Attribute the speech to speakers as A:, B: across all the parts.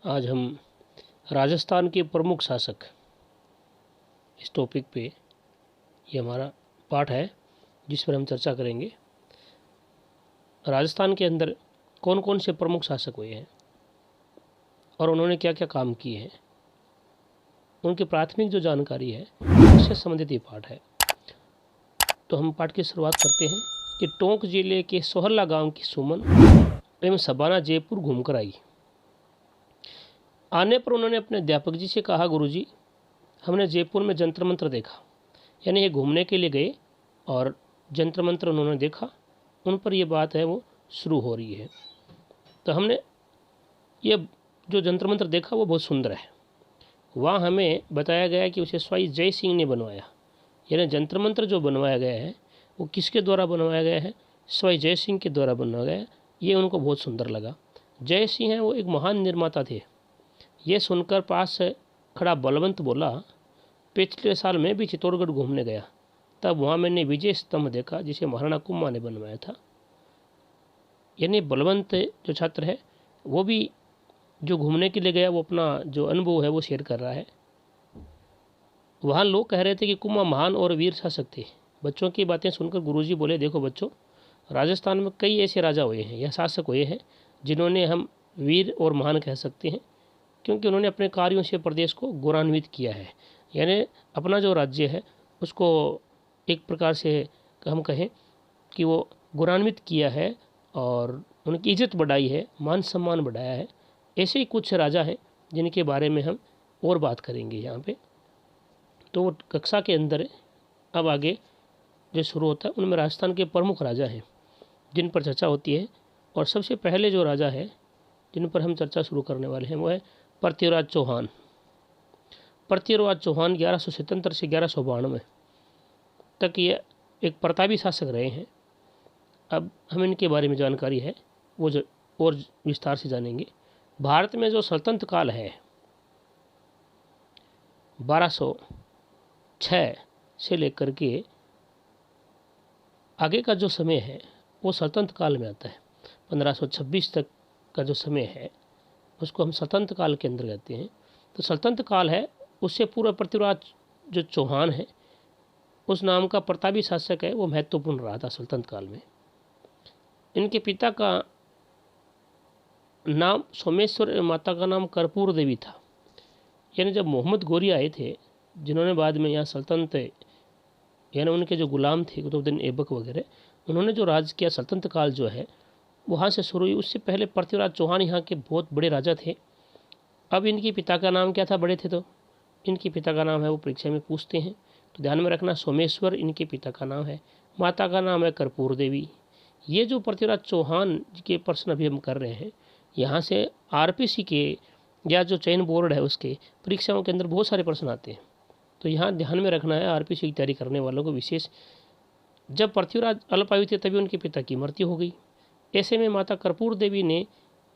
A: आज हम राजस्थान के प्रमुख शासक इस टॉपिक पे ये हमारा पाठ है जिस पर हम चर्चा करेंगे। राजस्थान के अंदर कौन कौन से प्रमुख शासक हुए हैं और उन्होंने क्या क्या काम किए हैं, उनकी प्राथमिक जो जानकारी है उससे संबंधित ये पाठ है। तो हम पाठ की शुरुआत करते हैं कि टोंक जिले के सोहरला गांव की सुमन एवं सबाना जयपुर घूमकर आई। आने पर उन्होंने अपने अध्यापक जी से कहा, गुरुजी हमने जयपुर में जंतर मंत्र देखा। यानी ये घूमने के लिए गए और जंतर मंत्र उन्होंने देखा, उन पर ये बात है वो शुरू हो रही है। तो हमने ये जो जंतर मंत्र देखा वो बहुत सुंदर है। वहाँ हमें बताया गया कि उसे स्वाई जय सिंह ने बनवाया। यानी जंतर मंत्र जो बनवाया गया है वो किसके द्वारा बनवाया गया है? स्वाई जय सिंह के द्वारा बनवाया गया है। ये उनको बहुत सुंदर लगा। जय सिंह है वो एक महान निर्माता थे। ये सुनकर पास से खड़ा बलवंत बोला, पिछले साल मैं भी चित्तौड़गढ़ घूमने गया, तब वहाँ मैंने विजय स्तंभ देखा जिसे महाराणा कुम्मा ने बनवाया था। यानी बलवंत जो छात्र है वो भी जो घूमने के लिए गया वो अपना जो अनुभव है वो शेयर कर रहा है। वहाँ लोग कह रहे थे कि कुम्मा महान और वीर शासक थे। बच्चों की बातें सुनकर गुरुजी बोले, देखो बच्चों, राजस्थान में कई ऐसे राजा हुए हैं या शासक हुए हैं जिन्होंने हम वीर और महान कह सकते हैं, क्योंकि उन्होंने अपने कार्यों से प्रदेश को गौरवान्वित किया है। यानी अपना जो राज्य है उसको एक प्रकार से हम कहें कि वो गौरवान्वित किया है और उनकी इज्जत बढ़ाई है, मान सम्मान बढ़ाया है। ऐसे ही कुछ राजा हैं जिनके बारे में हम और बात करेंगे यहाँ पे। तो वो कक्षा के अंदर अब आगे जो शुरू होता है उनमें राजस्थान के प्रमुख राजा हैं जिन पर चर्चा होती है। और सबसे पहले जो राजा है जिन पर हम चर्चा शुरू करने वाले हैं वो है पृथ्वीराज चौहान। पृथ्वीराज चौहान 1177 से 1192 तक ये एक प्रतापी शासक रहे हैं। अब हम इनके बारे में जानकारी है वो जो और विस्तार से जानेंगे। भारत में जो सल्तनत काल है 1206 से लेकर के आगे का जो समय है वो सल्तनत काल में आता है। 1526 तक का जो समय है उसको हम सल्तनत काल के अंदर कहते हैं। तो सल्तनत काल है उससे पूर्व पृथ्वीराज जो चौहान है उस नाम का प्रतापी शासक है वो महत्वपूर्ण रहा था सल्तनत काल में। इनके पिता का नाम सोमेश्वर, माता का नाम कर्पूर देवी था। यानी जब मोहम्मद गौरी आए थे जिन्होंने बाद में यहाँ सल्तनत यानी उनके जो गुलाम थे कुतुबुद्दीन ऐबक वगैरह, उन्होंने जो राज किया सल्तनत काल जो है वहाँ से शुरू हुई। उससे पहले पृथ्वीराज चौहान यहाँ के बहुत बड़े राजा थे। अब इनके पिता का नाम क्या था? बड़े थे तो इनके पिता का नाम है वो परीक्षा में पूछते हैं, तो ध्यान में रखना सोमेश्वर इनके पिता का नाम है, माता का नाम है कर्पूर देवी। ये जो पृथ्वीराज चौहान के प्रश्न अभी हम कर रहे हैं यहाँ से आरपीसी के या जो चयन बोर्ड है उसके परीक्षाओं के अंदर बहुत सारे प्रश्न आते हैं। तो यहाँ ध्यान में रखना है आरपीसी की तैयारी करने वालों को विशेष। जब पृथ्वीराज अल्पायु थे तभी उनके पिता की मृत्यु हो गई। ऐसे में माता कर्पूर देवी ने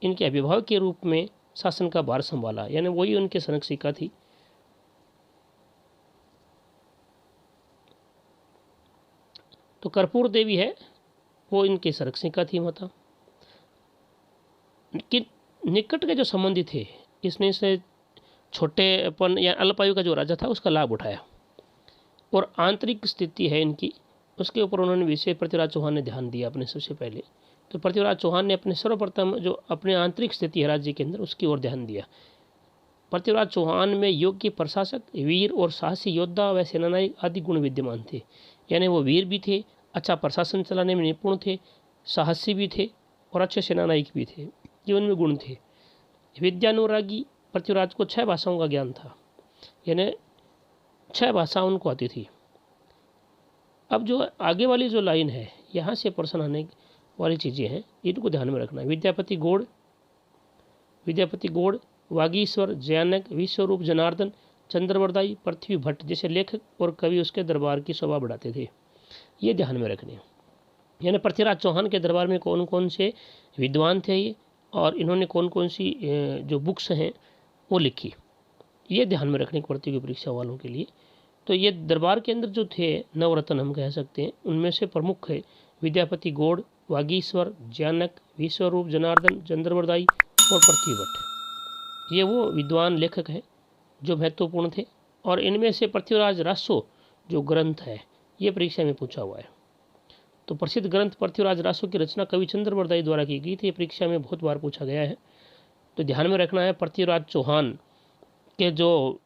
A: इनके अभिभावक के रूप में शासन का भार संभाला। यानी वही उनके संरक्षिका थी। तो कर्पूर देवी है वो इनके संरक्षिका थी माता। कि निकट के जो संबंधी थे इसने से छोटेपन या अल्पायु का जो राजा था उसका लाभ उठाया और आंतरिक स्थिति है इनकी उसके ऊपर उन्होंने विशेष पृथ्वीराज चौहान ने ध्यान दिया अपने सबसे पहले। तो पृथ्वीराज चौहान ने अपने सर्वप्रथम जो अपने आंतरिक स्थिति है राज्य के अंदर उसकी ओर ध्यान दिया। पृथ्वीराज चौहान में योग्य प्रशासक, वीर और साहसी योद्धा व सेनानायक आदि गुण विद्यमान थे। यानी वो वीर भी थे, अच्छा प्रशासन चलाने में निपुण थे, साहसी भी थे और अच्छे सेनानायक भी थे। ये उनमें गुण थे। विद्यानुरागी पृथ्वीराज को 6 भाषाओं का ज्ञान था। यानी 6 भाषा उनको आती थी। अब जो आगे वाली जो लाइन है यहाँ से प्रश्न आने वाली चीज़ें हैं इनको ध्यान में रखना है। विद्यापति गौड़, वागीश्वर, जयानक, विश्वरूप, जनार्दन, चंद्रवरदाई, पृथ्वी भट्ट जैसे लेखक और कवि उसके दरबार की शोभा बढ़ाते थे। ये ध्यान में रखने। यानी पृथ्वीराज चौहान के दरबार में कौन कौन से विद्वान थे ये और इन्होंने कौन कौन सी जो बुक्स हैं वो लिखी, ये ध्यान में रखने की पड़ती है परीक्षा वालों के लिए। तो ये दरबार के अंदर जो थे नवरत्न हम कह सकते हैं, उनमें से प्रमुख है विद्यापति गौड़, वागीश्वर, जयानक, विश्वरूप, जनार्दन, चंद्रवरदाई और पृथ्वी भट्ट। ये वो विद्वान लेखक हैं जो महत्वपूर्ण थे, और इनमें से पृथ्वीराज रासो जो ग्रंथ है ये परीक्षा में पूछा हुआ है। तो प्रसिद्ध ग्रंथ पृथ्वीराज रासो की रचना कवि चंद्रवरदाई द्वारा की गई थी। ये परीक्षा में बहुत बार पूछा गया है, तो ध्यान में रखना है। पृथ्वीराज चौहान के जो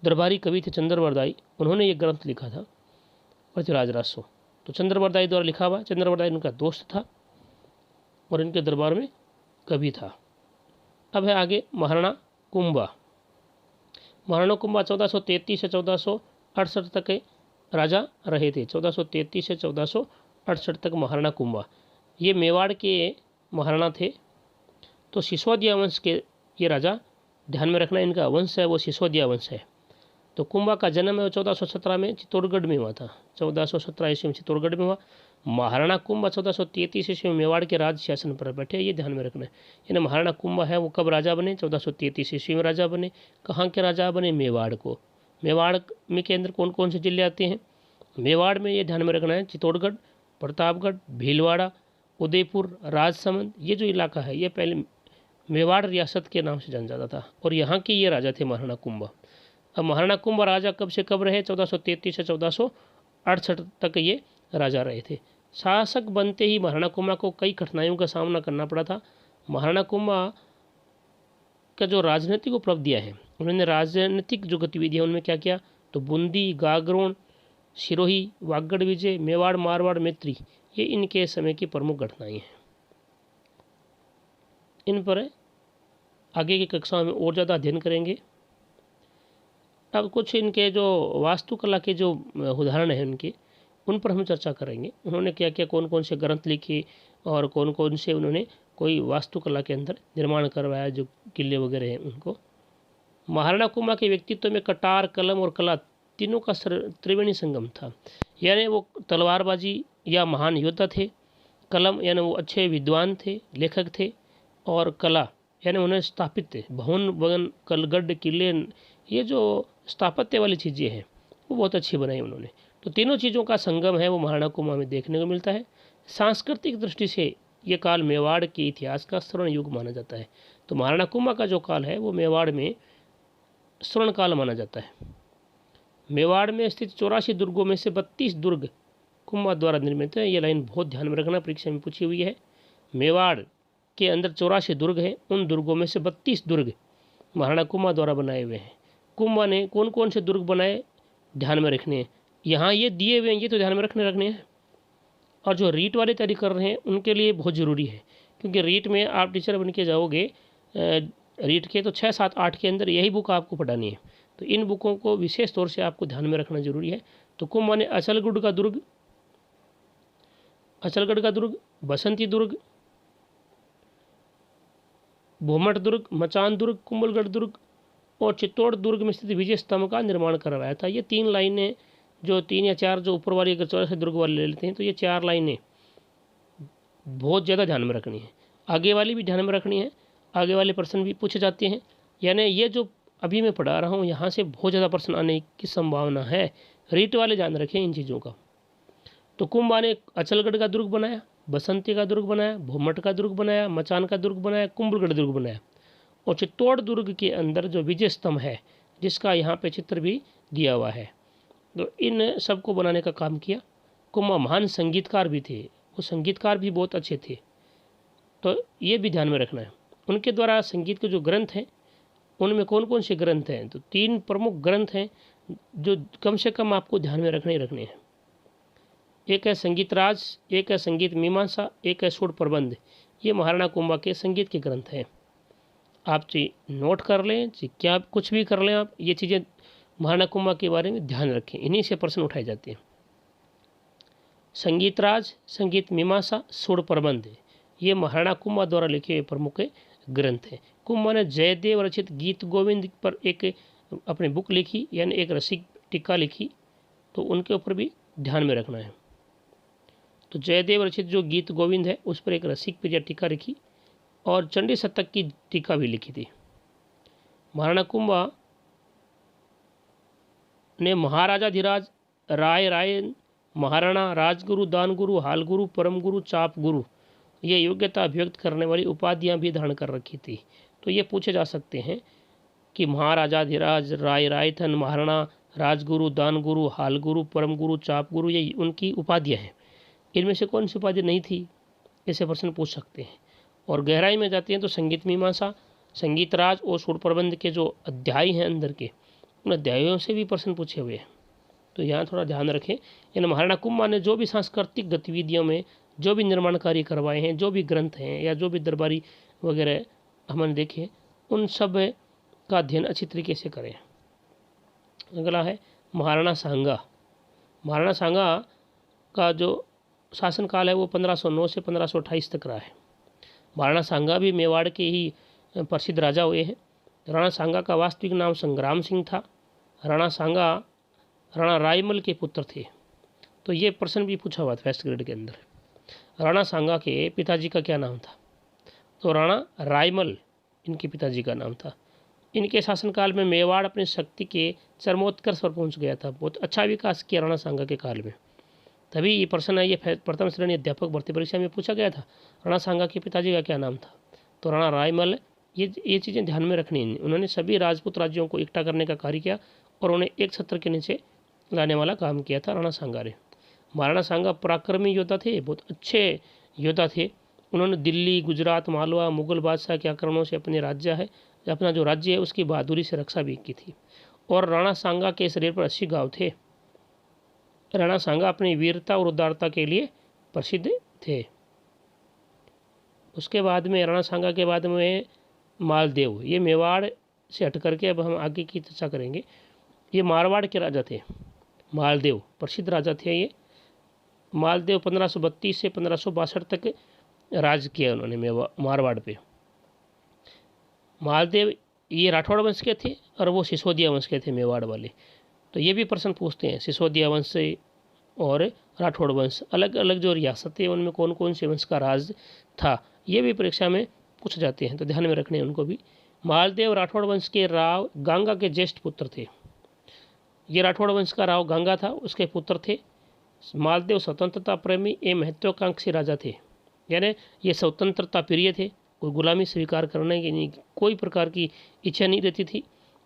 A: दरबारी कवि थे चंद्रवरदाई, उन्होंने ये ग्रंथ लिखा था पृथ्वीराज रासो। तो चंद्रवरदाई द्वारा लिखा हुआ। चंद्रवरदाई उनका दोस्त था और इनके दरबार में कवि था। अब है आगे महाराणा कुंभा। महाराणा कुंभा 1433 से 1468 तक के राजा रहे थे। 1433 से 1468 तक महाराणा कुंभा ये मेवाड़ के महाराणा थे। तो सिसोदिया वंश के ये राजा, ध्यान में रखना, इनका वंश है वो सिसोदिया वंश है। तो कुंभा का जन्म है वो 1417 में चित्तौड़गढ़ में हुआ था। 1417 ईस्वी में चित्तौड़गढ़ में हुआ। महाराणा कुंभा 1433 ईस्वी में मेवाड़ के राज शासन पर बैठे, ये ध्यान में रखना है। यानी महाराणा कुंभा है वो कब राजा बने? 1433 ईस्वी में राजा बने। कहाँ के राजा बने? मेवाड़ को। मेवाड़ में के अंदर कौन कौन से जिले आते हैं? मेवाड़ में ये ध्यान में रखना है, चित्तौड़गढ़, प्रतापगढ़, भीलवाड़ा, उदयपुर, राजसमंद, ये जो इलाका है ये पहले मेवाड़ रियासत के नाम से जाना जाता था, और यहाँ के ये राजा थे महाराणा कुंभा। अब महाराणा कुंभा राजा कब से कब रहे? 1433 से 1468 तक ये राजा रहे थे। शासक बनते ही महाराणा कुंभा को कई कठिनाइयों का सामना करना पड़ा था। महाराणा कुंभा का जो राजनीतिक उपलब्धियाँ हैं, उन्होंने राजनीतिक जो गतिविधियाँ उनमें क्या किया? तो बूंदी, गागरोन, सिरोही, वागड़ विजय, मेवाड़, मारवाड़, मैत्री, ये इनके समय की प्रमुख घटनाएं हैं। इन पर आगे की कक्षाओं में और ज़्यादा अध्ययन करेंगे। अब कुछ इनके जो वास्तुकला के जो उदाहरण हैं उनके, उन पर हम चर्चा करेंगे। उन्होंने क्या क्या कौन कौन से ग्रंथ लिखे और कौन कौन से उन्होंने कोई वास्तुकला के अंदर निर्माण करवाया, जो किले वगैरह हैं उनको। महाराणा कुंभा के व्यक्तित्व में कटार, कलम और कला तीनों का त्रिवेणी संगम था। यानी वो तलवारबाजी या महान योद्धा थे, कलम यानी वो अच्छे विद्वान थे, लेखक थे, और कला यानी उन्हें स्थापित भवन वगन कलगढ़ किले, ये जो स्थापत्य वाली चीज़ें हैं वो बहुत अच्छी बनाई उन्होंने। तो तीनों चीज़ों का संगम है वो महाराणा कुंभा में देखने को मिलता है। सांस्कृतिक दृष्टि से ये काल मेवाड़ के इतिहास का स्वर्ण युग माना जाता है। तो महाराणा कुंभा का जो काल है वो मेवाड़ में स्वर्ण काल माना जाता है। मेवाड़ में स्थित 84 दुर्गों में से 32 दुर्ग कुंभा द्वारा निर्मित है। ये लाइन बहुत ध्यान में रखना, परीक्षा में पूछी हुई है। मेवाड़ के अंदर 84 दुर्ग हैं, उन दुर्गों में से 32 दुर्ग महाराणा कुंभा द्वारा बनाए हुए हैं। कुंभा ने कौन कौन से दुर्ग बनाए, ध्यान में रखने हैं। यहाँ ये दिए हुए हैं, ये तो ध्यान में रखने हैं। और जो रीट वाले तैयारी कर रहे हैं उनके लिए बहुत ज़रूरी है, क्योंकि रीट में आप टीचर बन के जाओगे, रीट के तो 6, 7, 8 के अंदर यही बुक आपको पढ़ानी है। तो इन बुकों को विशेष तौर से आपको ध्यान में रखना जरूरी है। तो कुंभा ने अचलगढ़ का दुर्ग, बसंती दुर्ग, भूमठ दुर्ग, मचान दुर्ग, कुंभलगढ़ दुर्ग और चित्तौड़ दुर्ग में स्थित विजय स्तंभ का निर्माण करवाया था। ये 3 लाइनें, जो 3 या 4 जो ऊपर वाली अगर 84 दुर्ग वाले ले लेते हैं तो ये 4 लाइनें बहुत ज़्यादा ध्यान में रखनी है। आगे वाली भी ध्यान में रखनी है, आगे वाले प्रश्न भी पूछे जाते हैं। यानी ये जो अभी मैं पढ़ा रहा हूँ यहाँ से बहुत ज़्यादा प्रश्न आने की संभावना है। रीट वाले ध्यान रखें इन चीज़ों का। तो कुंभा ने अचलगढ़ का दुर्ग बनाया, बसंती का दुर्ग बनाया, भूमठ का दुर्ग बनाया, मचान का दुर्ग बनाया, कुंभलगढ़ दुर्ग बनाया, और चित्तौड़ दुर्ग के अंदर जो विजय स्तंभ है जिसका यहाँ पे चित्र भी दिया हुआ है, तो इन सब को बनाने का काम किया। कुंभा महान संगीतकार भी थे, वो संगीतकार भी बहुत अच्छे थे, तो ये भी ध्यान में रखना है। उनके द्वारा संगीत के जो ग्रंथ हैं उनमें कौन कौन से ग्रंथ हैं, तो 3 प्रमुख ग्रंथ हैं जो कम से कम आपको ध्यान में रखने हैं। एक है संगीत राज, एक है संगीत मीमांसा, एक है सूर प्रबंध। ये महाराणा कुंभा के संगीत के ग्रंथ हैं। आप नोट कर लें, क्या कुछ भी कर लें आप, ये चीज़ें महाराणा कुंभा के बारे में ध्यान रखें, इन्हीं से प्रश्न उठाए जाते हैं। संगीत राज, संगीत मीमांसा, सूर प्रबंध, ये महाराणा कुंभा द्वारा लिखे हुए प्रमुख ग्रंथ हैं। कुंभा ने जयदेव रचित गीत गोविंद पर एक अपनी बुक लिखी, यानी एक रसिक टीका लिखी, तो उनके ऊपर भी ध्यान में रखना है। तो जयदेव रचित जो गीत गोविंद है उस पर एक रसिक पर टीका लिखी, और चंडी शतक की टीका भी लिखी थी। महाराणा कुंभा ने महाराजाधिराज, रायन, महाराणा, राजगुरु, दानगुरु, हालगुरु, परम गुरु, चाप गुरु, ये योग्यता अभिव्यक्त करने वाली उपाधियां भी धारण कर रखी थी। तो ये पूछे जा सकते हैं कि महाराजाधिराज, राय रायथन, महाराणा, राजगुरु, दानगुरु, हालगुरु, परम गुरु, चाप गुरु, ये उनकी उपाधियाँ हैं। इनमें से कौन सी उपाधि नहीं थी, ऐसे प्रश्न पूछ सकते हैं। और गहराई में जाते हैं तो संगीत मीमांसा, संगीत राज और सुर प्रबंध के जो अध्याय हैं अंदर के, उन अध्यायों से भी प्रश्न पूछे हुए हैं। तो यहाँ थोड़ा ध्यान रखें। यानी महाराणा कुंभा ने जो भी सांस्कृतिक गतिविधियों में जो भी निर्माण कार्य करवाए हैं, जो भी ग्रंथ हैं या जो भी दरबारी वगैरह हमने देखे, उन सब का अध्ययन अच्छी तरीके से करें। अगला है महाराणा सांगा। महाराणा सांगा का जो शासनकाल है वो 1509 से 1528 तक रहा है। महाराणा सांगा भी मेवाड़ के ही प्रसिद्ध राजा हुए हैं। राणा सांगा का वास्तविक नाम संग्राम सिंह था। राणा सांगा राणा रायमल के पुत्र थे। तो ये प्रश्न भी पूछा हुआ था फर्स्ट ग्रेड के अंदर। राणा सांगा के पिताजी का क्या नाम था? तो राणा रायमल इनके पिताजी का नाम था। इनके शासनकाल में मेवाड़ अपनी शक्ति के चरमोत्कर्ष पर पहुंच गया था। बहुत अच्छा विकास किया राणा सांगा के काल में। तभी ये प्रश्न है, ये प्रथम श्रेणी अध्यापक भर्ती परीक्षा में पूछा गया था। राणा सांगा के पिताजी का क्या नाम था? तो राणा रायमल। ये चीज़ें ध्यान में रखनी है। उन्होंने सभी राजपूत राज्यों को इकट्ठा करने का कार्य किया और उन्हें एक छत्र के नीचे लाने वाला काम किया था राणा सांगा ने। महाराणा सांगा पराक्रमी योद्धा थे, बहुत अच्छे योद्धा थे। उन्होंने दिल्ली, गुजरात, मालवा, मुगल बादशाह के आक्रमणों से अपना जो राज्य है उसकी बहादुरी से रक्षा भी की थी। और राणा सांगा के शरीर पर 80 घाव थे। राणा सांगा अपनी वीरता और उदारता के लिए प्रसिद्ध थे। उसके बाद में राणा सांगा के बाद में मालदेव। ये मेवाड़ से हट करके अब हम आगे की चर्चा करेंगे। ये मारवाड़ के राजा थे। मालदेव प्रसिद्ध राजा थे। ये मालदेव 1532 से 1562 तक राज किया उन्होंने मारवाड़ पे। मालदेव ये राठौड़ वंश के थे और वो सिसोदिया वंश के थे, मेवाड़ वाले। तो ये भी प्रश्न पूछते हैं, सिसोदिया वंश और राठौड़ वंश अलग अलग जो रियासतें उनमें कौन कौन से वंश का राज था, ये भी परीक्षा में पूछ जाते हैं, तो ध्यान में रखने हैं उनको भी। मालदेव राठौड़ वंश के राव गांगा के ज्येष्ठ पुत्र थे। ये राठौड़ वंश का राव गांगा था, उसके पुत्र थे। मालदेव स्वतंत्रता प्रेमी एवं महत्वाकांक्षी राजा थे। यानी ये स्वतंत्रता प्रिय थे, कोई गुलामी स्वीकार करने की नहीं, कोई प्रकार की इच्छा नहीं रहती थी।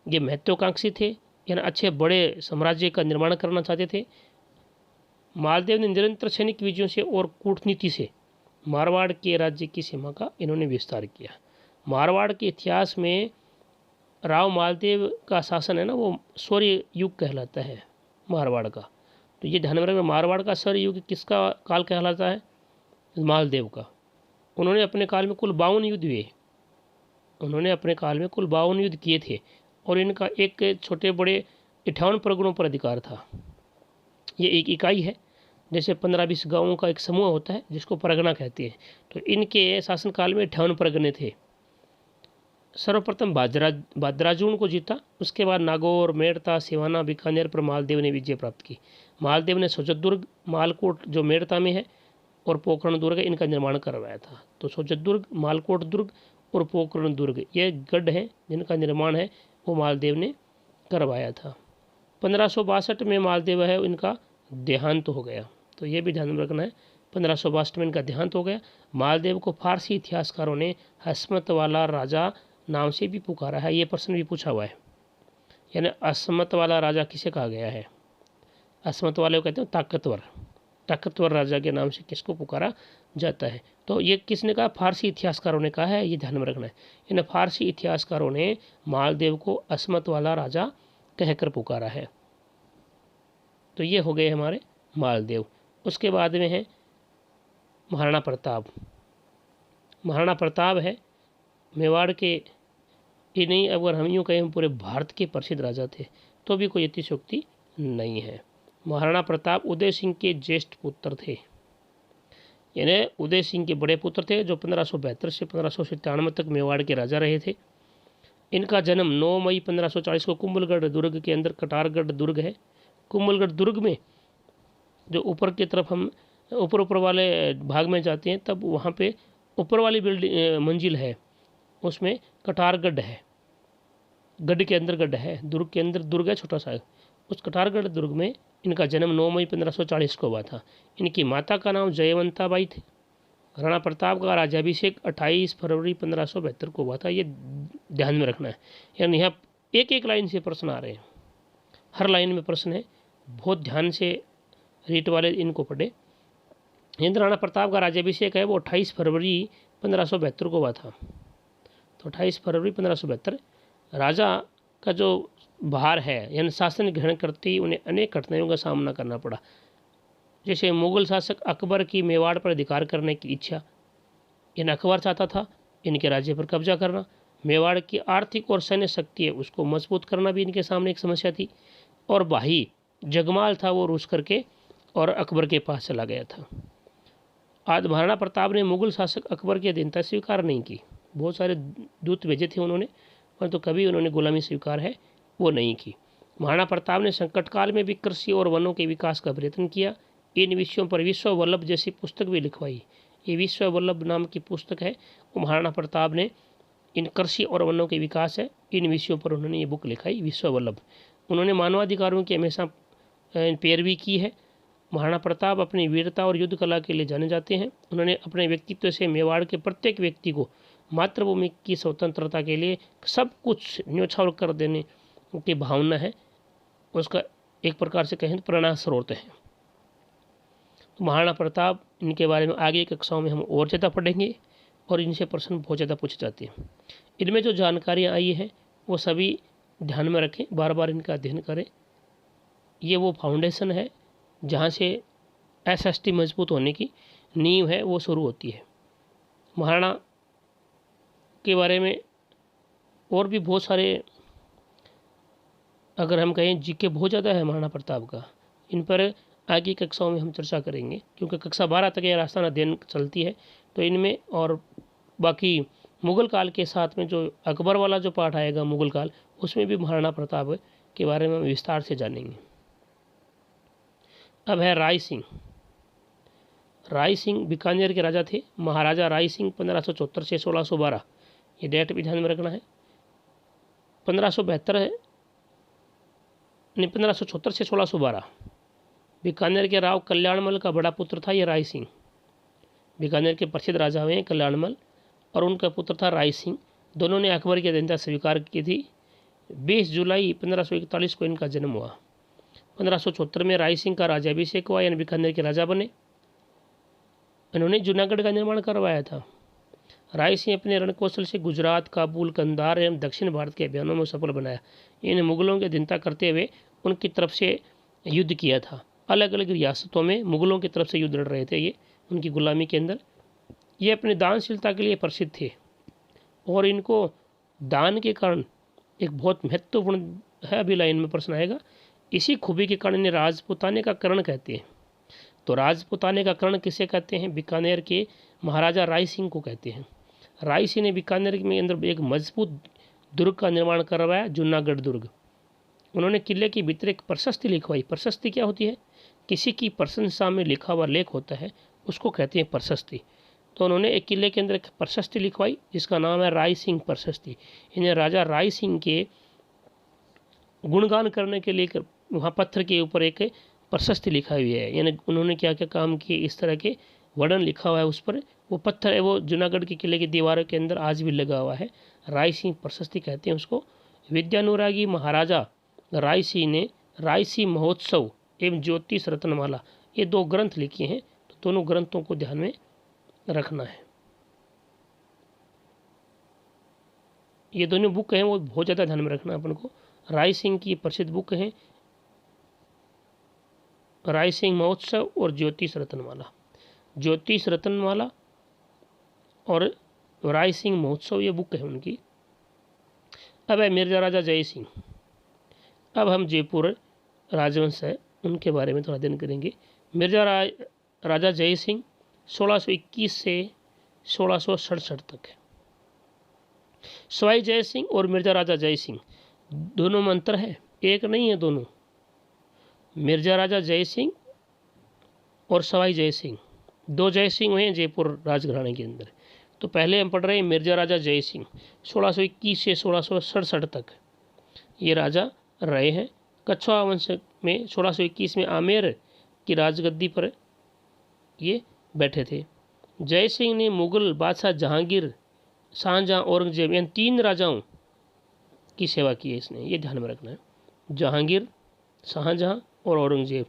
A: ये महत्वाकांक्षी थे, यानी अच्छे बड़े साम्राज्य का निर्माण करना चाहते थे। मालदेव ने निरंतर सैनिक विजयों से और कूटनीति से मारवाड़ के राज्य की सीमा का इन्होंने विस्तार किया। मारवाड़ के इतिहास में राव मालदेव का शासन है ना, वो सौर्य युग कहलाता है मारवाड़ का। तो ये ध्यान में रखना, मारवाड़ का सौर्य युग किसका काल कहलाता है? मालदेव का। उन्होंने अपने काल में कुल 52 युद्ध हुए। उन्होंने अपने काल में कुल 52 युद्ध किए थे और इनका एक छोटे बड़े 58 परगनों पर अधिकार था। ये एक इकाई है, जैसे 15-20 गांवों का एक समूह होता है जिसको परगना कहते हैं। तो इनके शासनकाल में 58 परगने थे। सर्वप्रथम भाद्राजून को जीता, उसके बाद नागौर, मेड़ता, सिवाना, बीकानेर पर मालदेव ने विजय प्राप्त की। मालदेव ने सोजतदुर्ग, मालकोट जो मेड़ता में है और पोखरण दुर्ग इनका निर्माण करवाया था। तो सोजतदुर्ग, मालकोट दुर्ग और पोखरण दुर्ग ये गढ़ हैं जिनका निर्माण है वो मालदेव ने करवाया था। 1562 में मालदेव है इनका देहांत हो गया। तो ये भी ध्यान में रखना है, 1562 में इनका देहांत हो गया। मालदेव को फारसी इतिहासकारों ने हस्मत वाला राजा नाम से भी पुकारा है। ये प्रश्न भी पूछा हुआ है, यानी असमत वाला राजा किसे कहा गया है? असमत वाले को कहते हैं ताकतवर राजा के नाम से किसको पुकारा जाता है? तो ये किसने कहा? फारसी इतिहासकारों ने कहा है, ये ध्यान में रखना है। यानी फारसी इतिहासकारों ने मालदेव को असमत वाला राजा कहकर पुकारा है। तो ये हो गए हमारे मालदेव। उसके बाद में है महाराणा प्रताप। महाराणा प्रताप है मेवाड़ के, ये नहीं अगर हम यूँ कहें पूरे भारत के प्रसिद्ध राजा थे तो भी कोई अतिशयोक्ति नहीं है। महाराणा प्रताप उदय सिंह के ज्येष्ठ पुत्र थे, यानी उदय सिंह के बड़े पुत्र थे जो 1572 से 1597 तक मेवाड़ के राजा रहे थे। इनका जन्म 9 मई 1540 को कुंभलगढ़ दुर्ग के अंदर कटारगढ़ दुर्ग है। कुंभलगढ़ दुर्ग में जो ऊपर की तरफ हम ऊपर वाले भाग में जाते हैं तब वहाँ पे ऊपर वाली बिल्डिंग मंजिल है, उसमें कटारगढ़ है। गढ़ के अंदर गढ़ है, दुर्ग के अंदर दुर्ग है छोटा सा। उस कटारगढ़ दुर्ग में इनका जन्म 9 मई 1540 को हुआ था। इनकी माता का नाम जयवंता बाई थी राणा प्रताप का राज्याभिषेक 28 फरवरी 1572 को हुआ था। ये ध्यान में रखना है, यानी यहाँ एक एक लाइन से प्रश्न आ रहे हैं, हर लाइन में प्रश्न है, बहुत ध्यान से रीट वाले इनको पढ़े। हिंद राणा प्रताप का राज्याभिषेक है वो 28 फरवरी 1572 को हुआ था। तो 28 फरवरी 1572 राजा का जो भार है यानी शासन ग्रहण करते ही उन्हें अनेक कठिनाइयों का सामना करना पड़ा। जैसे मुगल शासक अकबर की मेवाड़ पर अधिकार करने की इच्छा, इन अकबर चाहता था इनके राज्य पर कब्जा करना। मेवाड़ की आर्थिक और सैन्य शक्ति है उसको मजबूत करना भी इनके सामने एक समस्या थी। और भाई जगमाल था वो रूस करके और अकबर के पास चला गया था। आज महाराणा प्रताप ने मुगल शासक अकबर की अधीनता स्वीकार नहीं की। बहुत सारे दूत भेजे थे उन्होंने, परंतु कभी उन्होंने गुलामी स्वीकार है वो नहीं की। महाराणा प्रताप ने संकट काल में भी कृषि और वनों के विकास का प्रयत्न किया। इन विषयों पर विश्व वल्लभ जैसी पुस्तक भी लिखवाई। ये विश्व वल्लभ नाम की पुस्तक है, वो महाराणा प्रताप ने इन कृषि और वनों के विकास है इन विषयों पर उन्होंने ये बुक लिखाई, विश्व वल्लभ। उन्होंने मानवाधिकारों की हमेशा पैरवी की है। महाराणा प्रताप अपनी वीरता और युद्ध कला के लिए जाने जाते हैं। उन्होंने अपने व्यक्तित्व से मेवाड़ के प्रत्येक व्यक्ति को मातृभूमि की स्वतंत्रता के लिए सब कुछ न्योछावर कर देने की भावना है, उसका एक प्रकार से कहें तो प्रेरणा स्रोत है। तो महाराणा प्रताप इनके बारे में आगे कक्षाओं में हम और ज़्यादा पढ़ेंगे और इनसे प्रश्न बहुत ज़्यादा पूछे जाते हैं। इनमें जो जानकारियाँ आई है वो सभी ध्यान में रखें, बार बार इनका अध्ययन करें। ये वो फाउंडेशन है जहाँ से एसएसटी मजबूत होने की नींव है वो शुरू होती है। महाराणा के बारे में और भी बहुत सारे अगर हम कहें जीके बहुत ज़्यादा है महाराणा प्रताप का, इन पर आगे कक्षाओं में हम चर्चा करेंगे, क्योंकि कक्षा 12 तक यह राजस्थान अध्ययन चलती है। तो इनमें और बाकी मुग़ल काल के साथ में जो अकबर वाला जो पाठ आएगा मुग़ल काल, उसमें भी महाराणा प्रताप के बारे में हम विस्तार से जानेंगे। अब है राय सिंह। राय सिंह बीकानेर के राजा थे। महाराजा राय सिंह 1574 से 1612, ये डेट भी ध्यान में रखना है। 1572 है नहीं 1574 से 1612। बीकानेर के राव कल्याणमल का बड़ा पुत्र था ये राय सिंह। बीकानेर के प्रसिद्ध राजा हुए कल्याणमल और उनका पुत्र था राय सिंह। दोनों ने अकबर की अधीनता स्वीकार की थी। 20 जुलाई 1541 को इनका जन्म हुआ। 1574 में राय सिंह का राज्याभिषेक हुआ, यानी बीकानेर के राजा बने। इन्होंने जूनागढ़ का निर्माण करवाया था। राय सिंह अपने रणकौशल से गुजरात, काबुल, कंधार एवं दक्षिण भारत के अभियानों में सफल बनाया। इन मुगलों की अधीनता करते हुए उनकी तरफ से युद्ध किया था। अलग अलग रियासतों में मुगलों की तरफ से युद्ध लड़ रहे थे ये उनकी गुलामी के अंदर। ये अपनी दानशीलता के लिए प्रसिद्ध थे और इनको दान के कारण एक बहुत महत्वपूर्ण है, अभी लाइन में प्रश्न आएगा, इसी खूबी के कारण इन्हें राजपुताने का करण कहते हैं। तो राजपुताने का करण किसे कहते हैं? बीकानेर के महाराजा राय सिंह को कहते हैं। राय सिंह ने बीकानेर में अंदर एक मजबूत दुर्ग का निर्माण करवाया, जूनागढ़ दुर्ग। उन्होंने किले के भीतर एक प्रशस्ति लिखवाई। प्रशस्ति क्या होती है? किसी की प्रशंसा में लिखा हुआ लेख होता है, उसको कहते हैं प्रशस्ति। तो उन्होंने एक किले के अंदर एक प्रशस्ति लिखवाई जिसका नाम है राय सिंह प्रशस्ति। इन्हें राजा राय सिंह के गुणगान करने के लिए वहाँ पत्थर के ऊपर एक प्रशस्ति लिखा हुई है, यानी उन्होंने क्या क्या काम किए इस तरह के वर्णन लिखा हुआ है उस पर। वो पत्थर है, वो जूनागढ़ के किले की दीवारों के अंदर आज भी लगा हुआ है। राय सिंह प्रशस्ति कहते हैं उसको। विद्यानुरागी महाराजा राय सिंह ने राय सिंह महोत्सव एवं ज्योतिष रत्नमाला, ये 2 ग्रंथ लिखे हैं। तो दोनों ग्रंथों को ध्यान में रखना है। ये दोनों बुक हैं वो बहुत ज़्यादा ध्यान में रखना अपन को। राय सिंह की प्रसिद्ध बुक है राय सिंह महोत्सव और ज्योतिष रत्नमाला। ज्योतिष रत्नमाला और राय सिंह महोत्सव ये बुक है उनकी। अब है मिर्जा राजा जय सिंह। अब हम जयपुर राजवंश है उनके बारे में थोड़ा अध्ययन करेंगे। मिर्जा राजा जय सिंह 1621 से 1667 तक है। सवाई जय सिंह और मिर्जा राजा जय सिंह दोनों में अंतर है, एक नहीं है दोनों। मिर्जा राजा जय सिंह और सवाई जय सिंह, 2 जय सिंह हुए हैं जयपुर राजघराने के अंदर। तो पहले हम पढ़ रहे हैं मिर्जा राजा जय सिंह 1621 से 1667 तक ये राजा रहे हैं। कछवाहा वंश में 1621 में आमेर की राजगद्दी पर ये बैठे थे। जय सिंह ने मुगल बादशाह जहांगीर, शाहजहां, औरंगजेब इन 3 राजाओं की सेवा की है इसने, ये ध्यान में रखना है। जहांगीर, शाहजहां और औरंगजेब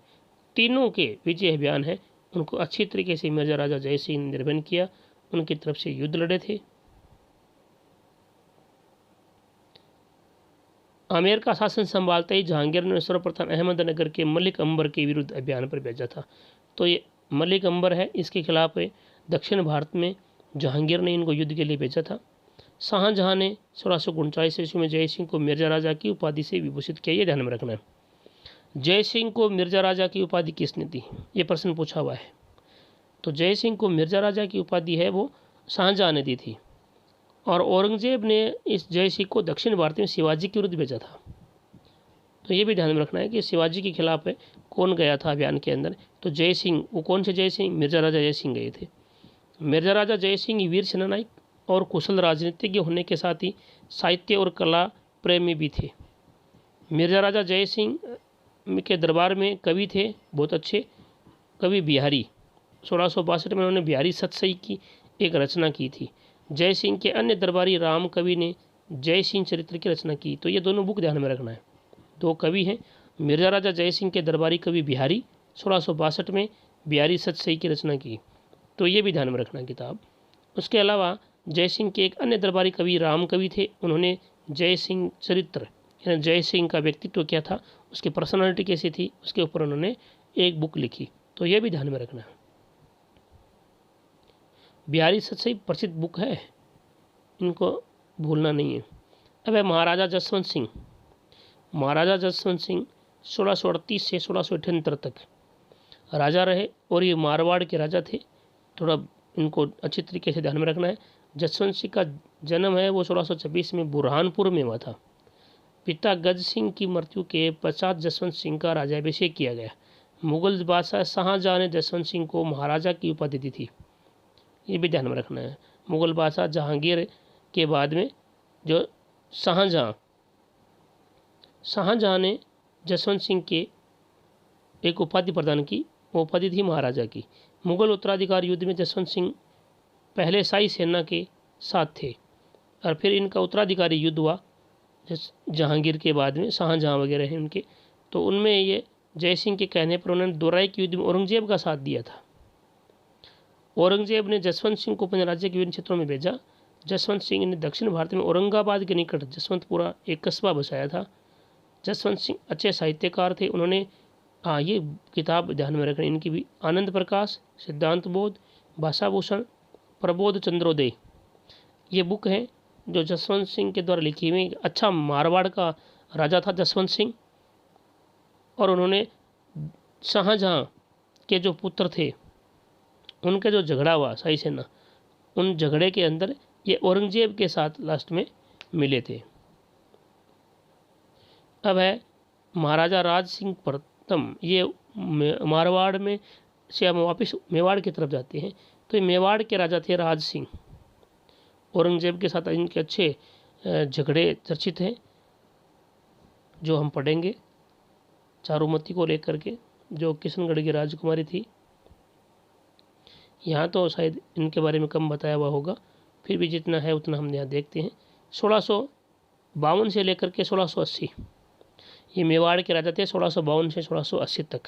A: तीनों के विजय अभियान है, उनको अच्छी तरीके से मिर्जा राजा जय सिंह ने निर्वहन किया, उनकी तरफ से युद्ध लड़े थे। आमेर का शासन संभालते ही जहांगीर ने सर्वप्रथम अहमदनगर के मलिक अंबर के विरुद्ध अभियान पर भेजा था। तो ये मलिक अंबर है, इसके खिलाफ दक्षिण भारत में जहांगीर ने इनको युद्ध के लिए भेजा था। शाहजहां ने 1639 ईस्वी में जय सिंह को मिर्जा राजा की उपाधि से विभूषित किया, ये ध्यान में रखना है। जय सिंह को मिर्जा राजा की उपाधि किसने दी, ये प्रश्न पूछा हुआ है। तो जय सिंह को मिर्जा राजा की उपाधि है वो शाहजहां ने दी थी, और औरंगजेब ने इस जय सिंह को दक्षिण भारत में शिवाजी के विरुद्ध भेजा था। तो ये भी ध्यान में रखना है कि शिवाजी के खिलाफ कौन गया था अभियान के अंदर। तो जय सिंह, वो कौन से जय सिंह, मिर्जा राजा जय सिंह गए थे। मिर्जा राजा जय सिंह वीर सेनानायक और कुशल राजनीतिज्ञ होने के साथ ही साहित्य और कला प्रेमी भी थे। मिर्जा राजा जय सिंह के दरबार में कवि थे बहुत अच्छे, कवि बिहारी। 1662 में उन्होंने बिहारी सतसई की एक रचना की थी। जय सिंह के अन्य दरबारी राम कवि ने जय सिंह चरित्र की रचना की। तो ये दोनों बुक ध्यान में रखना है। 2 कवि हैं, मिर्जा राजा जय सिंह के दरबारी कवि बिहारी, 1662 में बिहारी सतसई की रचना की। तो ये भी ध्यान में रखना किताब। उसके अलावा जय सिंह के एक अन्य दरबारी कवि राम कवि थे, उन्होंने जय सिंह चरित्र यानी जय सिंह का व्यक्तित्व क्या था, उसकी पर्सनालिटी कैसी थी, उसके ऊपर उन्होंने एक बुक लिखी। तो ये भी ध्यान में रखना है। बिहारी सतसई प्रसिद्ध बुक है, इनको भूलना नहीं है। अब है महाराजा जसवंत सिंह। महाराजा जसवंत सिंह 1638 से 1678 तक राजा रहे और ये मारवाड़ के राजा थे। थोड़ा इनको अच्छी तरीके से ध्यान में रखना है। जसवंत सिंह का जन्म है वो 1626 में बुरहानपुर में हुआ था। पिता गज सिंह की मृत्यु के पश्चात जसवंत सिंह का राजाभिषेक किया गया। मुगल बादशाह शाहजहां ने जसवंत सिंह को महाराजा की उपाधि दी थी, ये भी ध्यान में रखना है। मुगल बादशाह जहांगीर के बाद में जो शाहजहां ने जसवंत सिंह के एक उपाधि प्रदान की, वो उपाधि थी महाराजा की। मुगल उत्तराधिकार युद्ध में जसवंत सिंह पहले शाही सेना के साथ थे और फिर इनका उत्तराधिकारी युद्ध हुआ जहांगीर के बाद में, शाहजहां वगैरह हैं उनके। तो उनमें ये जय सिंह के कहने पर उन्होंने दोराई के युद्ध में औरंगजेब का साथ दिया था। औरंगजेब ने जसवंत सिंह को अपने राज्य के विभिन्न क्षेत्रों में भेजा। जसवंत सिंह ने दक्षिण भारत में औरंगाबाद के निकट जसवंतपुरा एक कस्बा बसाया था। जसवंत सिंह अच्छे साहित्यकार थे। उन्होंने ये किताब ध्यान में रखना इनकी भी, आनंद प्रकाश, सिद्धांत बोध, भाषाभूषण, प्रबोध चंद्रोदय, ये बुक है जो जसवंत सिंह के द्वारा लिखी हुई। अच्छा मारवाड़ का राजा था जसवंत सिंह, और उन्होंने शाहजहां के जो पुत्र थे उनके जो झगड़ा हुआ शाही सेना, उन झगड़े के अंदर ये औरंगजेब के साथ लास्ट में मिले थे। अब है महाराजा राज सिंह प्रथम। ये मारवाड़ में से हम वापस मेवाड़ की तरफ जाते हैं। तो ये मेवाड़ के राजा थे राज सिंह। औरंगजेब के साथ इनके अच्छे झगड़े चर्चित हैं जो हम पढ़ेंगे। चारुमती को लेकर के जो किशनगढ़ की राजकुमारी थी, यहाँ तो शायद इनके बारे में कम बताया हुआ होगा, फिर भी जितना है उतना हम यहाँ देखते हैं। 1652 से लेकर के 1680 ये मेवाड़ के राजा थे, 1652 से 1680 तक।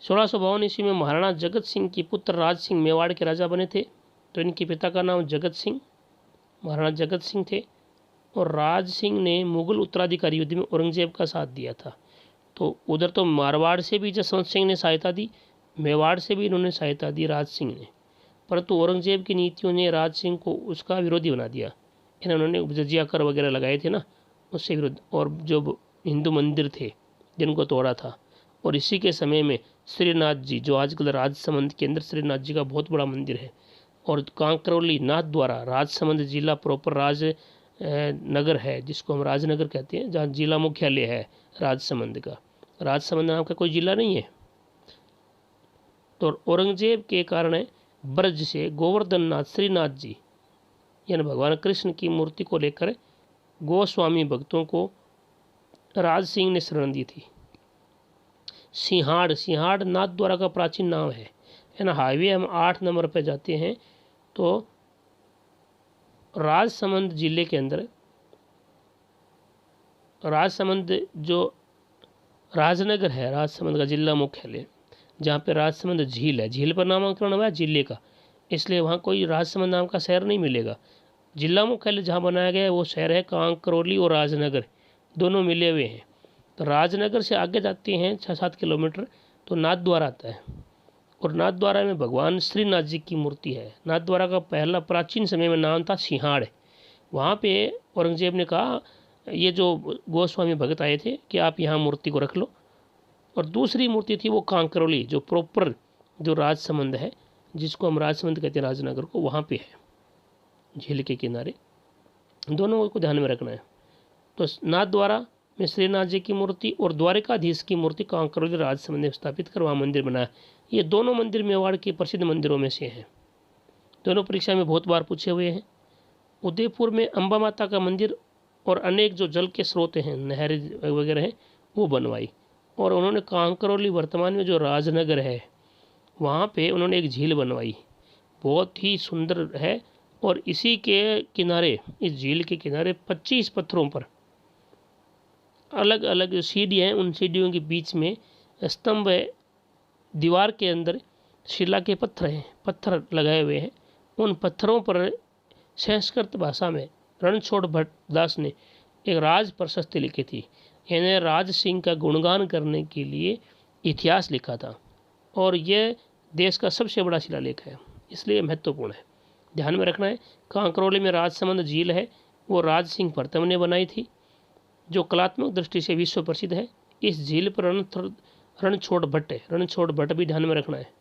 A: 1652 ईस्वी में महाराणा जगत सिंह की पुत्र राज सिंह मेवाड़ के राजा बने थे। तो इनके पिता का नाम जगत सिंह, महाराणा जगत सिंह थे, और राज सिंह ने मुगल उत्तराधिकारी युद्ध में औरंगजेब का साथ दिया था। तो उधर तो मारवाड़ से भी जसवंत सिंह ने सहायता दी, मेवाड़ से भी इन्होंने सहायता दी राज सिंह ने, परंतु औरंगजेब की नीतियों ने राज सिंह को उसका विरोधी बना दिया। इन्होंने जजिया कर वगैरह लगाए थे ना, उससे विरुद्ध, और जो हिंदू मंदिर थे जिनको तोड़ा था। और इसी के समय में श्रीनाथ जी, जो आजकल राजसमंद के अंदर श्रीनाथ जी का बहुत बड़ा मंदिर है, और कांकरौली नाथ द्वारा राजसमंद जिला प्रॉपर राज नगर है, जिसको हम राजनगर कहते हैं, जहाँ जिला मुख्यालय है राजसमंद का। राजसमंद नाम का कोई जिला नहीं है। तो औरंगजेब के कारण ब्रज से गोवर्धन नाथ श्रीनाथ जी यानी भगवान कृष्ण की मूर्ति को लेकर गोस्वामी भक्तों को राज सिंह ने शरण दी थी। सिंहाड़ नाथ द्वारा का प्राचीन नाम है। है ना, हाईवे हम 8 नंबर पे जाते हैं तो राजसमंद जिले के अंदर, राजसमंद जो राजनगर है, राजसमंद का जिला मुख्यालय, जहाँ पे राजसमंद झील है, झील पर नामकरण हुआ है जिले का, इसलिए वहाँ कोई राजसमंद नाम का शहर नहीं मिलेगा। जिला मुख्यालय जहाँ बनाया गया है वो शहर है कांकरोली और राजनगर, दोनों मिले हुए हैं। तो राजनगर से आगे जाते हैं 6-7 किलोमीटर तो नाथद्वारा आता है, और नाथद्वारा में भगवान श्रीनाथ जी की मूर्ति है। नाथद्वारा का पहला प्राचीन समय में नाम था सिंहाड़। वहाँ पे औरंगजेब ने कहा, ये जो गोस्वामी भगत आए थे, कि आप यहाँ मूर्ति को रख लो। और दूसरी मूर्ति थी वो कांकरोली, जो प्रॉपर जो राजसमंद है, जिसको हम राजसमंद कहते हैं राजनगर को, वहाँ पे है, झील के किनारे। दोनों को ध्यान में रखना है। तो नाथद्वारा में श्रीनाथ जी की मूर्ति और द्वारिकाधीश की मूर्ति कांकरोली राजसमंद में स्थापित कर वहाँ मंदिर बनाया। ये दोनों मंदिर मेवाड़ के प्रसिद्ध मंदिरों में से हैं। दोनों परीक्षा में बहुत बार पूछे हुए हैं। उदयपुर में अम्बा माता का मंदिर और अनेक जो जल के स्रोत हैं, नहरें वगैरह हैं, वो बनवाई। और उन्होंने कांकरोली वर्तमान में जो राजनगर है वहाँ पे उन्होंने एक झील बनवाई, बहुत ही सुंदर है। और इसी के किनारे, इस झील के किनारे 25 पत्थरों पर अलग अलग सीढ़ियाँ हैं, उन सीढ़ियों के बीच में स्तंभ है, दीवार के अंदर शिला के पत्थर हैं, पत्थर लगाए हुए हैं। उन पत्थरों पर संस्कृत भाषा में रणछोड़ भट्ट दास ने एक राज प्रशस्ति लिखी थी, यानी राज सिंह का गुणगान करने के लिए इतिहास लिखा था। और यह देश का सबसे बड़ा शिलालेख है, इसलिए महत्वपूर्ण है, ध्यान में रखना है। कांकरोली में राजसमंद झील है, वो राज सिंह प्रथम ने बनाई थी, जो कलात्मक दृष्टि से विश्व प्रसिद्ध है। इस झील पर रणछोड़ भट्ट है, रणछोड़ भट्ट भी ध्यान में रखना है।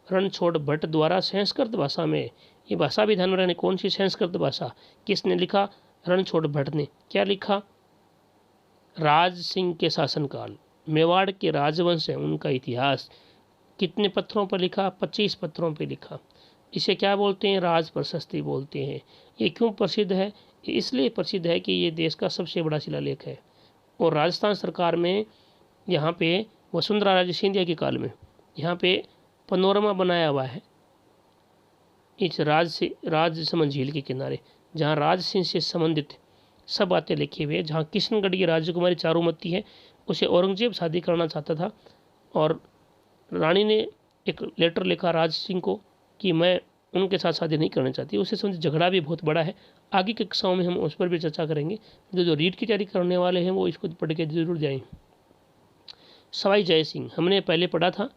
A: रणछोड़ भट्ट द्वारा संस्कृत भाषा में, ये भाषा भी ध्यान में रखना, कौन सी संस्कृत भाषा, किसने लिखा, रणछोड़ भट्ट ने। क्या लिखा, राज सिंह के शासनकाल, मेवाड़ के राजवंश है, उनका इतिहास। कितने पत्थरों पर लिखा, 25 पत्थरों पर लिखा। इसे क्या बोलते हैं, राज प्रशस्ति बोलते हैं। ये क्यों प्रसिद्ध है, इसलिए प्रसिद्ध है कि ये देश का सबसे बड़ा शिलालेख है। और राजस्थान सरकार में यहाँ पे वसुंधरा राजे सिंधिया के काल में यहाँ पे पनोरमा बनाया हुआ है इस राजसमंद झील के किनारे, जहाँ राज सिंह से संबंधित सब बातें लिखी हुई है। जहाँ किशनगढ़ की राजकुमारी चारुमती है, उसे औरंगजेब शादी करना चाहता था, और रानी ने एक लेटर लिखा राज सिंह को कि मैं उनके साथ शादी नहीं करना चाहती। उससे संबंधित झगड़ा भी बहुत बड़ा है, आगे के कक्षाओं में हम उस पर भी चर्चा करेंगे। जो रीट की तैयारी करने वाले हैं वो इसको पढ़ के जरूर जाएं। सवाई जय सिंह हमने पहले पढ़ा था,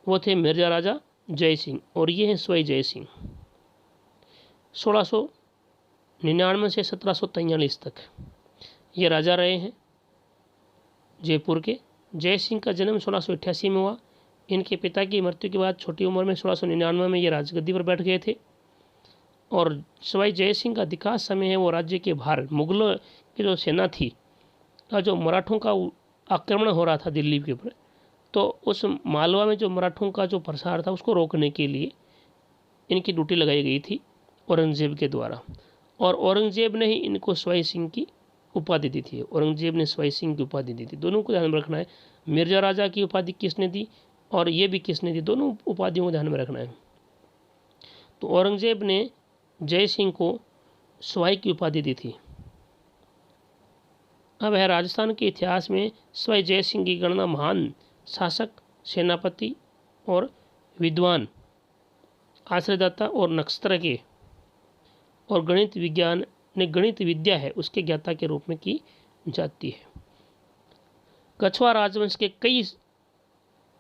A: वो थे मिर्जा राजा जय सिंह, और ये हैं सवाई जय सिंह। 1699 से 1743 तक ये राजा रहे हैं जयपुर के। जय सिंह का जन्म 1688 में हुआ। इनके पिता की मृत्यु के बाद छोटी उम्र में 1699 में ये राजगद्दी पर बैठ गए थे। और सवाई जय सिंह का अधिकांश समय है वो राज्य के बाहर मुगलों की जो सेना थी, जो मराठों का आक्रमण हो रहा था दिल्ली के ऊपर, तो उस मालवा में जो मराठों का जो प्रसार था उसको रोकने के लिए इनकी ड्यूटी लगाई गई थी औरंगजेब के द्वारा। और औरंगजेब ने ही इनको सवाई सिंह की उपाधि दी थी, औरंगजेब ने सवाई सिंह की उपाधि दी थी। दोनों को ध्यान में रखना है, मिर्जा राजा की उपाधि किसने दी और ये भी किसने दी, दोनों उपाधियों को ध्यान में रखना है। तो औरंगजेब ने जय सिंह को सवाई की उपाधि दी थी। अब है राजस्थान के इतिहास में सवाई जय सिंह की गणना महान शासक, सेनापति और विद्वान, आश्रयदाता और नक्षत्र के और गणित विज्ञान ने गणित विद्या है उसके ज्ञाता के रूप में की जाती है। कछवा राजवंश के कई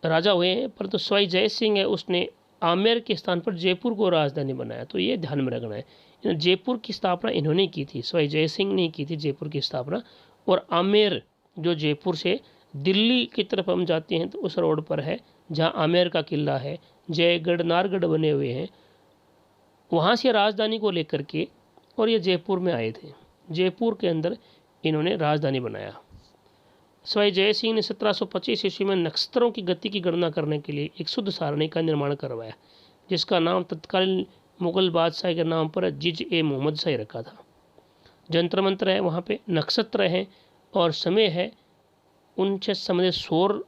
A: राजा हुए हैं, परंतु सवाई जय सिंह है उसने आमेर के स्थान पर जयपुर को राजधानी बनाया। तो ये ध्यान में रखना है, जयपुर की स्थापना इन्होंने की थी, सवाई जय सिंह ने की थी जयपुर की स्थापना। और आमेर जो जयपुर से दिल्ली की तरफ हम जाते हैं तो उस रोड पर है जहाँ आमेर का किला है, जयगढ़ नारगढ़ बने हुए हैं, वहाँ से राजधानी को लेकर के और ये जयपुर में आए थे। जयपुर के अंदर इन्होंने राजधानी बनाया। सवाई जय सिंह ने 1725 ईस्वी में नक्षत्रों की गति की गणना करने के लिए एक शुद्ध सारणी का निर्माण करवाया, जिसका नाम तत्कालीन मुगल बादशाह के नाम पर जिज-ए-मोहम्मद शाही रखा था। जंतर मंत्र है, वहाँ पे नक्षत्र हैं और समय है उनसे संबंधित सौर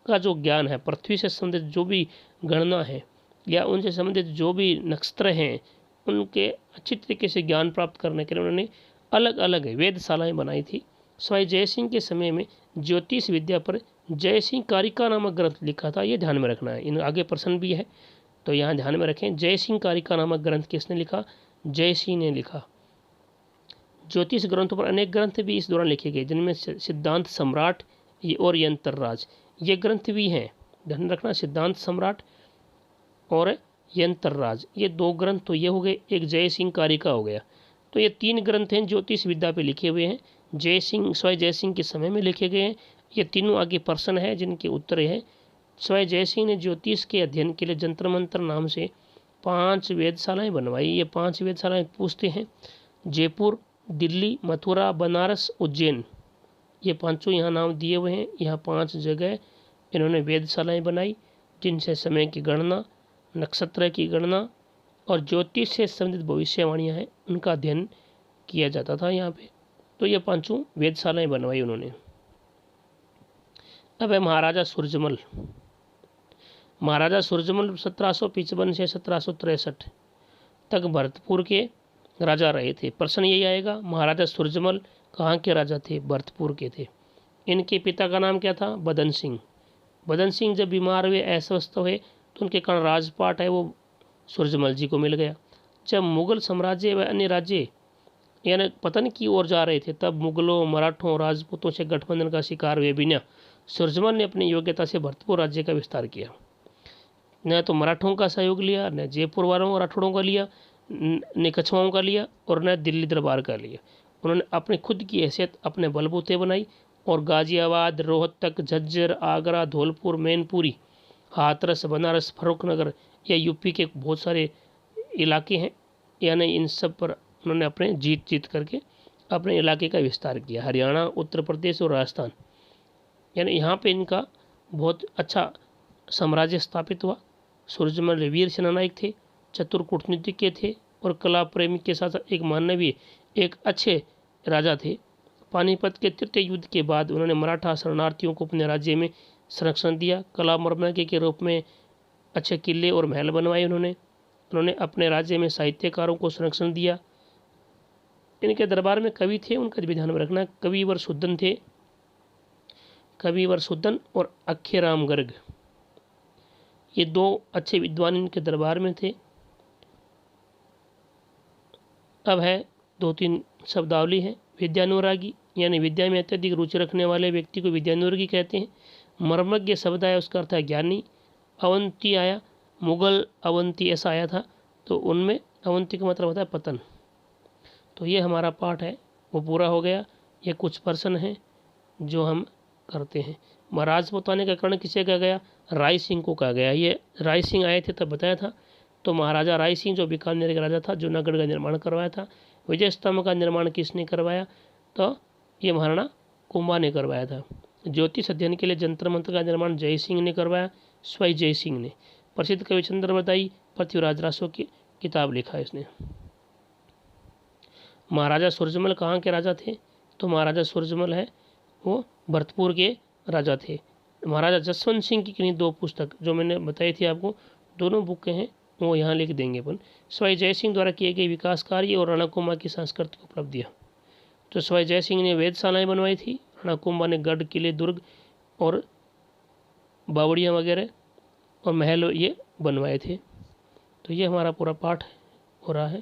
A: का जो ज्ञान है, पृथ्वी से संबंधित जो भी गणना है या उनसे संबंधित जो भी नक्षत्र हैं, उनके अच्छी तरीके से ज्ञान प्राप्त करने के लिए उन्होंने अलग अलग वेधशालाएँ बनाई थी। स्वामी जय सिंह के समय में ज्योतिष विद्या पर जय सिंह कारिका नामक ग्रंथ लिखा था, ये ध्यान में रखना है। इन आगे प्रश्न भी है तो यहाँ ध्यान में रखें। जय सिंह कारिका नामक ग्रंथ किसने लिखा? जय सिंह ने लिखा। ज्योतिष ग्रंथों पर अनेक ग्रंथ भी इस दौरान लिखे गए, जिनमें सिद्धांत सम्राट और यंत्रराज ये ग्रंथ भी हैं, ध्यान रखना। सिद्धांत सम्राट और यंत्रराज ये दो ग्रंथ तो ये हो गए, एक जय सिंह कारिका हो गया। तो ये 3 ग्रंथ हैं ज्योतिष विद्या पे लिखे हुए हैं, जय सिंह स्वामी जय सिंह के समय में लिखे गए हैं। ये तीनों आगे प्रश्न है जिनके उत्तर है। स्वामी जय सिंह ने ज्योतिष के अध्ययन के लिए जंतर मंत्र नाम से 5 वेधशालाएँ बनवाई। ये 5 वेधशालाएँ पूछते हैं, जयपुर, दिल्ली, मथुरा, बनारस, उज्जैन, ये पांचों यहाँ नाम दिए हुए हैं। यहाँ 5 जगह इन्होंने वेधशालाएँ बनाई, जिनसे समय की गणना, नक्षत्र की गणना और ज्योतिष से संबंधित भविष्यवाणियाँ हैं, उनका अध्ययन किया जाता था यहाँ पे। तो ये 5 वेधशालाएँ बनवाई उन्होंने। अब है महाराजा सूरजमल। महाराजा सूरजमल 1755 से 1763 तक भरतपुर के राजा रहे थे। प्रश्न यही आएगा, महाराजा सूरजमल कहाँ के राजा थे? भरतपुर के थे। इनके पिता का नाम क्या था? बदन सिंह। बदन सिंह जब बीमार हुए, अस्वस्थ हुए, तो उनके कारण राजपाट है वो सूरजमल जी को मिल गया। जब मुगल साम्राज्य व अन्य राज्य यानी पतन की ओर जा रहे थे, तब मुगलों, मराठों, राजपूतों से गठबंधन का शिकार हुए बिना सूरजमल ने अपनी योग्यता से भरतपुर राज्य का विस्तार किया। न तो मराठों का सहयोग लिया, न जयपुर वालों और राठौड़ों का लिया, न कछुआओं का लिया और न दिल्ली दरबार का लिया। उन्होंने अपनी खुद की हैसियत अपने बलबूते बनाई और गाजियाबाद, रोहतक, झज्जर, आगरा, धौलपुर, मैनपुरी, हाथरस, बनारस, फर्रुखनगर या यूपी के बहुत सारे इलाके हैं, यानी इन सब पर उन्होंने अपने जीत करके अपने इलाके का विस्तार किया। हरियाणा, उत्तर प्रदेश और राजस्थान, यानी यहाँ पे इनका बहुत अच्छा साम्राज्य स्थापित हुआ। सूरजमल वीर सेनानायक थे, चतुर कूटनीतिज्ञ थे और कला प्रेमी के साथ एक मानवीय, एक अच्छे राजा थे। पानीपत के तृतीय युद्ध के बाद उन्होंने मराठा शरणार्थियों को अपने राज्य में संरक्षण दिया। कला मर्मज्ञ के रूप में अच्छे किले और महल बनवाए उन्होंने अपने राज्य में साहित्यकारों को संरक्षण दिया। इनके दरबार में कवि थे, उनका भी ध्यान में रखना। कविवर शुद्धन थे, कविवर शुद्धन और अक्षयराम गर्ग, ये 2 अच्छे विद्वान इनके दरबार में थे। अब है 2-3 शब्दावली है। विद्यानुरागी यानी विद्या में अत्यधिक रुचि रखने वाले व्यक्ति को विद्यानुरागी कहते हैं। मर्मज्ञ शब्द आया, उसका अर्थ है ज्ञानी। अवंती आया, मुगल अवंती ऐसा आया था, तो उनमें अवंती का मतलब होता है पतन। तो ये हमारा पाठ है वो पूरा हो गया। ये कुछ प्रश्न हैं जो हम करते हैं। महाराज बताने का कारण किसे कहा गया? राय सिंह को कहा गया। ये राय सिंह आए थे तब बताया था। तो महाराजा राय सिंह जो बीकानेर का राजा था, जूनागढ़ का निर्माण करवाया था। विजय स्तंभ का निर्माण किसने करवाया? तो ये महाराणा कुंभा ने करवाया था। ज्योतिष अध्ययन के लिए जंतर मंत्र का निर्माण जय सिंह ने करवाया, स्वामी जय सिंह ने। प्रसिद्ध कवि चंद्रवरदाई पृथ्वीराज रासो की किताब लिखा है इसने। महाराजा सूरजमल कहाँ के राजा थे? तो महाराजा सूरजमल है वो भरतपुर के राजा थे। महाराजा जसवंत सिंह की किन्हीं 2 पुस्तक जो मैंने बताई थी आपको, दोनों बुक हैं वो यहाँ लिख देंगे अपन। स्वामी जय सिंह द्वारा किए गए विकास कार्य और राणा कुंभा की सांस्कृतिक उपलब्धियाँ। तो स्वामी जय सिंह ने वेधशालाएँ बनवाई थी, राणा कुंभा ने गढ़, किले, दुर्ग और बावड़ियाँ वगैरह और महल ये बनवाए थे। तो ये हमारा पूरा पाठ हो रहा है।